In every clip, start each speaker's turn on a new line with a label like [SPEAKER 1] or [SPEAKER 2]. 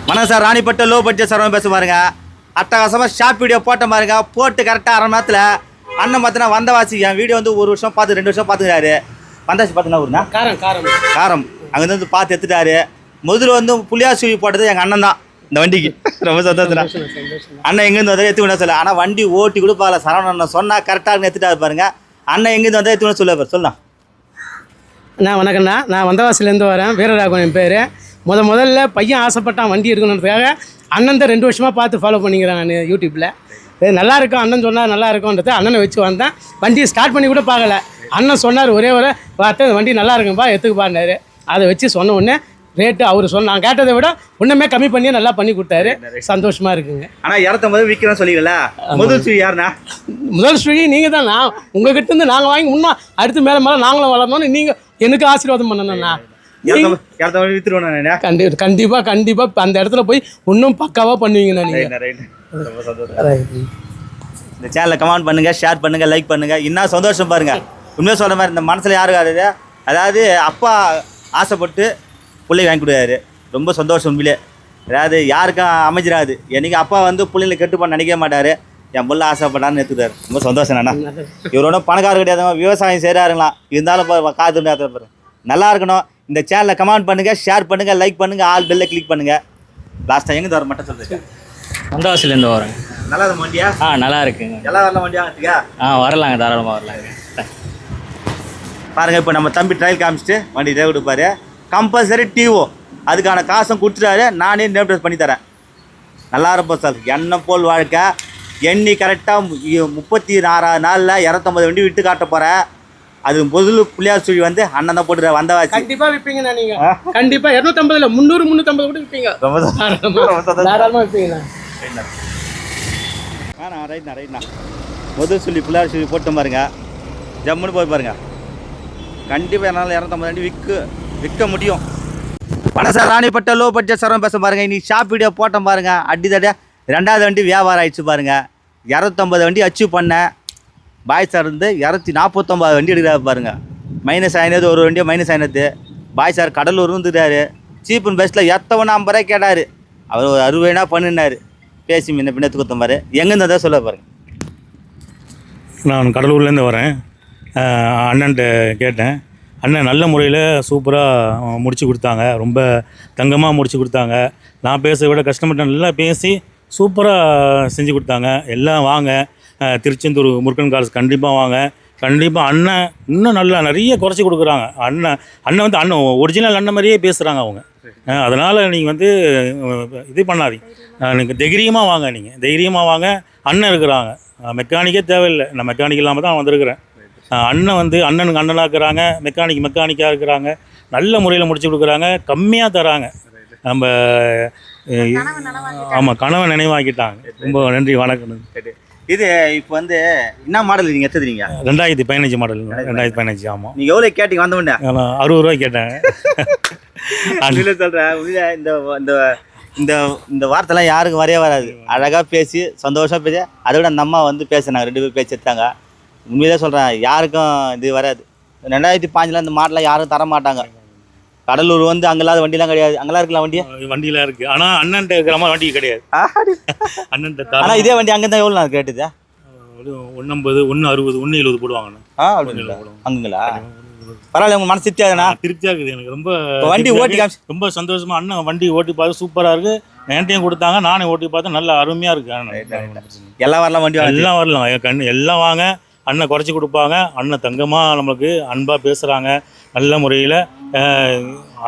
[SPEAKER 1] வணக்கம் sir, ராணிப்பட்ட low budget Saravanan பேச பாருங்க. அட்டகாசமாக ஷார்ட் வீடியோ போட்ட பாருங்க. போட்டு கரெக்டாக அரை மணி நேரத்தில் அண்ணன் பார்த்தீங்கன்னா வந்தவாசி என் வீடியோ வந்து 1 வருஷம் பார்த்து 2 வருஷம் பார்த்துக்கிறாரு. வந்தாச்சு பார்த்தீங்கன்னா ஊருனா காரம் அங்கேருந்து வந்து பார்த்து எடுத்துட்டாரு. முதல்ல வந்து புளியார் சுழி போட்டது எங்கள் அண்ணன் தான் இந்த வண்டிக்கு. ரொம்ப சந்தோஷம். அண்ணன் எங்கேருந்து வந்தால் எடுத்து விட சொல்ல. ஆனால் வண்டி ஓட்டி கொடுப்பால சரவணன் அண்ணன் சொன்னால் கரெக்டாக எடுத்துட்டாரு பாருங்க. அண்ணன் எங்கேருந்து வந்தால் எடுத்து விட சொல்ல சொல்லலாம்.
[SPEAKER 2] அண்ணா வணக்கண்ணா, நான் வந்தவாசிலேருந்து வரேன். வீரராகவன் என் பேர். முதல்ல பையன் ஆசைப்பட்டான் வண்டி இருக்கணுன்றதுக்காக அண்ணன் தான் 2 வருஷமாக பார்த்து ஃபாலோ பண்ணிக்கிறேன் நான் யூடியூப்பில். நல்லா இருக்கும் அண்ணன் சொன்னால் நல்லா இருக்கும்ன்றது அண்ணனை வச்சு வந்தேன். வண்டியை ஸ்டார்ட் பண்ணி கூட பார்க்கல. அண்ணன் சொன்னார் ஒரே ஒரு வார்த்தை, வண்டி நல்லா இருக்கும்பா எடுத்துக்குப்பாருனாரு. அதை வச்சு சொன்ன உடனே ரேட்டு அவர் நான் கேட்டதை விட ஒன்றுமே கம்மி பண்ணி நல்லா பண்ணி கொடுத்தாரு. சந்தோஷமாக இருக்குங்க.
[SPEAKER 1] ஆனால் 250 விற்கிறோம் சொல்லிக்கல. முதல் சுழி யாருண்ணா?
[SPEAKER 2] முதல் சுழி நீங்கள் தான். நான் உங்ககிட்ட இருந்து நாங்கள் வாங்கி இன்னும் அடுத்து மேலே நாங்களும் வளரணும்னு நீங்கள் எனக்கு ஆசீர்வாதம் பண்ணணும்ண்ணா. கண்டிப்பாக அந்த இடத்துல போய் இன்னும் பக்காவாக பண்ணுவீங்கண்ணா. நீங்கள்
[SPEAKER 1] இந்த சேனலை கமெண்ட் பண்ணுங்க, ஷேர் பண்ணுங்க, லைக் பண்ணுங்க. இன்னும் சந்தோஷம் பாருங்க. உண்மையாக சொல்கிற மாதிரி இந்த மனசில் யாருக்காது. அதாவது அப்பா ஆசைப்பட்டு பிள்ளைங்க வாங்கி கொடுத்தாரு. ரொம்ப சந்தோஷம் உண்மையிலே. அதாவது யாருக்கும் அமைஞ்சிடாது. என்றைக்கு அப்பா வந்து பிள்ளைங்களை கெட்டு பண்ண நினைக்க மாட்டார். என் பிள்ளை ஆசைப்பட்டான்னு எடுத்துட்டார். ரொம்ப சந்தோஷம் அண்ணா. இவரோட பணக்காரர் கிடையாது, விவசாயம் செய்கிறாருங்களா. இருந்தாலும் காத்து பாரு நல்லா இருக்கணும். இந்த சேனலை கமெண்ட் பண்ணுங்கள், ஷேர் பண்ணுங்கள், லைக் பண்ணுங்கள், ஆல் பெல்லை கிளிக் பண்ணுங்கள். லாஸ்ட்டாக எங்கே வர மட்டும் சொல்லுங்க.
[SPEAKER 3] வந்தவாசிலேருந்து வரேன்.
[SPEAKER 1] நல்லா இருக்கும் வண்டியா?
[SPEAKER 3] நல்லா இருக்குங்க.
[SPEAKER 1] எல்லாம் வரலாம் வண்டியா?
[SPEAKER 3] வரலாங்க, தாராளமாக வரலாங்க.
[SPEAKER 1] பாருங்கள், இப்போ நம்ம தம்பி ட்ரையல் காமிச்சிட்டு வண்டி தேவை கொடுப்பாரு. கம்பல்சரி டிஓ அதுக்கான காசும் கொடுத்துட்டாரு. நானே நேம் பண்ணித்தரேன். நல்லா இருப்போம் சார். எண்ணெய் போல் வாழ்க்கை. எண்ணி கரெக்டாக 34 நாளில் 250 வண்டி விட்டு காட்ட போகிறேன். அது முதல் புளியார் சுழி வந்து அண்ணன் தான் போட்டு வந்தவாசி.
[SPEAKER 2] கண்டிப்பாக விற்பீங்கண்ணா. நீங்கள் கண்டிப்பாக 250 300 350 கூட விற்பீங்க. தாராளமாக விற்பீங்கண்ணா.
[SPEAKER 1] ரைட்ண்ணா. முதல் சொல்லி புளியார் சுழி போட்டு பாருங்க. ஜம்முன்னு போய் பாருங்க. கண்டிப்பாக என்னால் 250 வண்டி விற்க முடியும். வணக்கம் சார், ராணிப்பட்ட லோ பட்ஜெட் சரவணன் பேச பாருங்க. இன்னைக்கு ஷாப் வீடியோ போட்டோம் பாருங்க. அடித்தடியாக 2வது வண்டி வியாபாரம் ஆயிடுச்சு பாருங்க. 250 வண்டி அச்சீவ் பண்ணேன். பாய்ஸார் இருந்து 249 வண்டி எடுக்கிறாரு பாருங்க. மைனஸ் ஆயினது ஒரு வண்டியோ மைனஸ் ஆயினது. பாய்ஸார் கடலூர் இருந்துட்டாரு. சீப் அண்ட் பெஸ்ட்டில் எத்தவனா 50 ரூபாய் கேட்டார். அவர் ஒரு 60 ரூபாய்னா பண்ணினார். பேசி பின்னத்து கொடுத்த மாதிரி. எங்கேருந்து தான் சொல்ல பாருங்க.
[SPEAKER 4] நான் கடலூர்லேருந்து வரேன். அண்ணன்ட்ட கேட்டேன். அண்ணன் நல்ல முறையில் சூப்பராக முடிச்சு கொடுத்தாங்க. ரொம்ப தங்கமாக முடிச்சு கொடுத்தாங்க. நான் பேச விட கஸ்டமர்கிட்ட நல்லா பேசி சூப்பராக செஞ்சு கொடுத்தாங்க. எல்லாம் வாங்க, திருச்செந்தூர் முருகன் காலேஜ் கண்டிப்பாக வாங்க. கண்டிப்பாக அண்ணன் இன்னும் நல்லா நிறைய குறைச்சி கொடுக்குறாங்க. அண்ணன் வந்து அண்ணன் ஒரிஜினல் அண்ணன் மாதிரியே பேசுகிறாங்க அவங்க. அதனால் நீங்கள் வந்து இது பண்ணாதீங்க. எனக்கு தைரியமாக வாங்க. நீங்கள் தைரியமாக வாங்க. அண்ணன் இருக்கிறாங்க. மெக்கானிக்கே தேவையில்லை. நான் மெக்கானிக் இல்லாமல் தான் வந்திருக்கிறேன். அண்ணன் வந்து அண்ணனுக்கு அண்ணனாக இருக்கிறாங்க. மெக்கானிக்காக இருக்கிறாங்க. நல்ல முறையில் முடிச்சு கொடுக்குறாங்க. கம்மியாக தராங்க. நம்ம ஆமாம், கனவை நினைவாக்கிட்டாங்க. ரொம்ப நன்றி, வணக்கம்.
[SPEAKER 1] இது இப்போ வந்து என்ன மாடல் நீங்கள் எடுத்துறீங்க?
[SPEAKER 4] 2015 மாடல். 2015. ஆமாம்.
[SPEAKER 1] நீங்கள் எவ்வளோ கேட்டீங்க? வந்தவொடனே
[SPEAKER 4] 60 ரூபாய் கேட்டேன்.
[SPEAKER 1] அதில் சொல்கிறேன். இந்த இந்த இந்த இந்த வார்த்தைலாம் யாருக்கும் வரையே வராது. அழகாக பேசி சந்தோஷமாக பேசி அதை விட அந்த அம்மா வந்து பேசினாங்க. 2 பேர் பேசி எடுத்தாங்க. உண்மையிலே சொல்கிறேன், யாருக்கும் இது வராது. 2005 இந்த மாடலாம் யாரும் தர மாட்டாங்க. கடலூர் வந்து அங்கெல்லாம் வண்டிலாம் கிடையாது. அங்கெல்லாம் இருக்கலாம்
[SPEAKER 4] வண்டியெலாம் இருக்குது. ஆனால் அண்ணன்ட்ட இருக்கிற மாதிரி வண்டி கிடையாது. அண்ணன்ட்ட.
[SPEAKER 1] ஆனால் இதே வண்டி அங்கே தான் எவ்வளோ நான் கேட்டுதா?
[SPEAKER 4] 150 160 170 போடுவாங்கண்ணா.
[SPEAKER 1] அங்குங்களா? பரவாயில்ல, உங்கள் மனசு திருப்தியாகுதுண்ணா?
[SPEAKER 4] திருப்தியாக இருக்குது எனக்கு. ரொம்ப
[SPEAKER 1] வண்டி ஓட்டி
[SPEAKER 4] ரொம்ப சந்தோஷமாக. அண்ணன் வண்டி ஓட்டி பார்த்து சூப்பராக இருக்குது. என்கிட்டையும் கொடுத்தாங்க. நானே ஓட்டி பார்த்தேன். நல்லா அருமையாக இருக்குது.
[SPEAKER 1] எல்லாம் வரலாம், வண்டி
[SPEAKER 4] எல்லாம் வரலாம். எல்லாம் வாங்க. அண்ணன் குறைச்சி கொடுப்பாங்க. அண்ணன் தங்கமாக நம்மளுக்கு அன்பாக பேசுகிறாங்க. நல்ல முறையில்.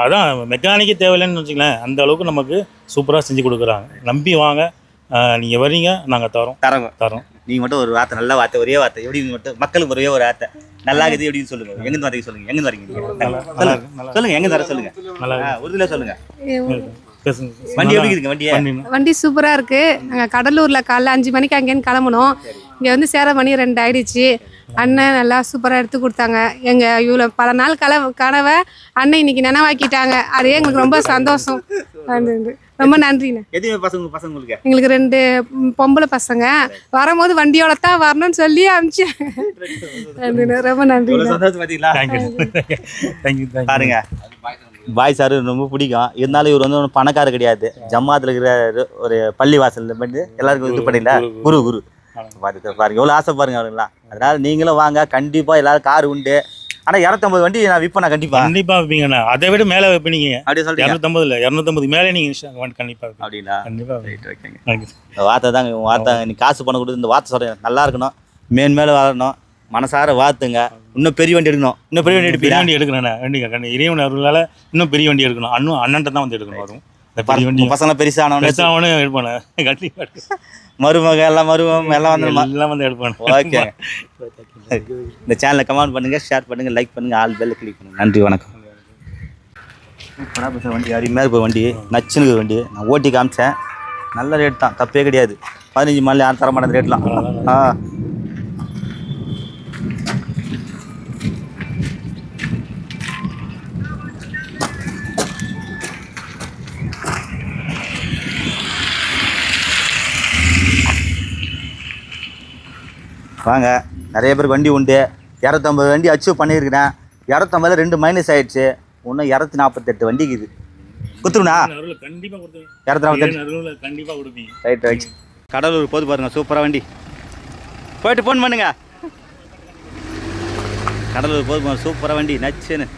[SPEAKER 4] அதான் மெக்கானிக்கே தேவையில்லைன்னு வச்சுங்களேன். அந்த அளவுக்கு நமக்கு சூப்பராக செஞ்சு கொடுக்குறாங்க. நம்பி வாங்க. நீங்கள் வரீங்க, நாங்கள் தரோம்.
[SPEAKER 1] நீங்கள் மட்டும் ஒரு வார்த்தை, நல்ல வார்த்தை, ஒரே வார்த்தை எப்படி மட்டும் மக்களுக்கு ஒரே ஒரு வார்த்தை நல்லா இருக்குது எப்படின்னு சொல்லுங்க. எங்கேருந்து வரீங்க சொல்லுங்க. எங்கேருந்து வரீங்க சொல்லுங்க. எங்கே தர சொல்லுங்க. நல்லா உறுதியில் சொல்லுங்க. வண்டி எப்படி இருக்குங்க?
[SPEAKER 5] வண்டி சூப்பராக இருக்குது. நாங்கள் கடலூரில் காலைல 5 மணிக்கு அங்கேருந்து கிளம்பணும். இங்கே வந்து சேர மணி 2 ஆகிடுச்சு. அண்ணன் நல்லா சூப்பராக எடுத்து கொடுத்தாங்க. எங்கள் இவ்வளோ பல நாள் கனவை அண்ணன் இன்னைக்கு நினைவாக்கிட்டாங்க. அதே எங்களுக்கு ரொம்ப சந்தோஷம். ரொம்ப நன்றிண்ணே.
[SPEAKER 1] பசங்களுக்கு
[SPEAKER 5] எங்களுக்கு 2 பொம்பளை பசங்க. வரும்போது வண்டியோட தான் வரணும்னு சொல்லி அனுப்பிச்சேன். ரொம்ப நன்றி.
[SPEAKER 1] பாருங்க. பாய் சார் ரொம்ப பிடிக்கும். இருந்தாலும் இவர் வந்து ஒன்றும் பணக்காரர் கிடையாது. ஜமாத்தில் இருக்கிற ஒரு பள்ளி வாசல் பண்ணி எல்லாருக்கும் இது பண்ணிங்களா குரு பாருங்க எவ்வளோ ஆசை பாருங்க அவருங்களா. அதனால் நீங்களும் வாங்க, கண்டிப்பாக எல்லாரும் கார் உண்டு. ஆனால் 250 வண்டி நான் விற்பேன் கண்டிப்பாக
[SPEAKER 4] வைப்பீங்கண்ணா. அதை விட மேலே வைப்பீங்க.
[SPEAKER 1] அப்படியே சொல்லிட்டு
[SPEAKER 4] 250 மேலே நீங்கள் கண்டிப்பாக
[SPEAKER 1] அப்படின்னா
[SPEAKER 4] கண்டிப்பாக
[SPEAKER 1] ரைட் ஓகேங்க. இந்த வார்த்தை தாங்க வார்த்தை. நீ காசு பண்ண கொடுத்து இந்த வார்த்தை சொல்கிறேன், நல்லா இருக்கணும், மேலே வளரணும், மனசார வாழ்த்துங்க. இன்னும் பெரிய வண்டி எடுக்கணும். இன்னும் பெரிய வண்டி
[SPEAKER 4] பெரிய வண்டி எடுக்கணுண்ணா. வண்டி இறைவன் அருளால் இன்னும் பெரிய வண்டி எடுக்கணும். அண்ணன்ட்ட தான் வந்து எடுக்கணும். வரும் பெரிய வண்டி
[SPEAKER 1] பசங்க பெருசானவனு
[SPEAKER 4] எடுப்பானு கண்டிப்பாக.
[SPEAKER 1] மருமக எல்லாம்
[SPEAKER 4] எல்லாம் வந்து எடுப்பானு.
[SPEAKER 1] ஓகே. இந்த சேனலை கமெண்ட் பண்ணுங்கள், ஷேர் பண்ணுங்கள், லைக் பண்ணுங்கள், ஆல் பெல்ல கிளிக் பண்ணுங்கள். நன்றி, வணக்கம். சூப்பராக பேசுகிற வண்டி, அருமையாக இருக்க வண்டி, நச்சுனுக்கு வண்டி. நான் ஓட்டி காமிச்சேன், நல்ல ரேட் தான், தப்பே கிடையாது. 15 மாடல் யாரும் தர மாட்டேன் ரேட்லாம். வாங்க, நிறைய பேருக்கு வண்டி உண்டு. 250 வண்டி அச்சீவ் பண்ணியிருக்கிறேன். 250 2 மைனஸ் ஆகிடுச்சு. இன்னும் 248 வண்டிக்கு இது கொடுத்துருண்ணா.
[SPEAKER 4] கண்டிப்பாக
[SPEAKER 1] 248
[SPEAKER 4] கண்டிப்பாக கொடுப்பீங்க.
[SPEAKER 1] Right right. கடலூர் போது பாருங்கள், சூப்பராக வண்டி. போயிட்டு ஃபோன் பண்ணுங்க. கடலூர் போது சூப்பராக வண்டி, நச்சுன்னு.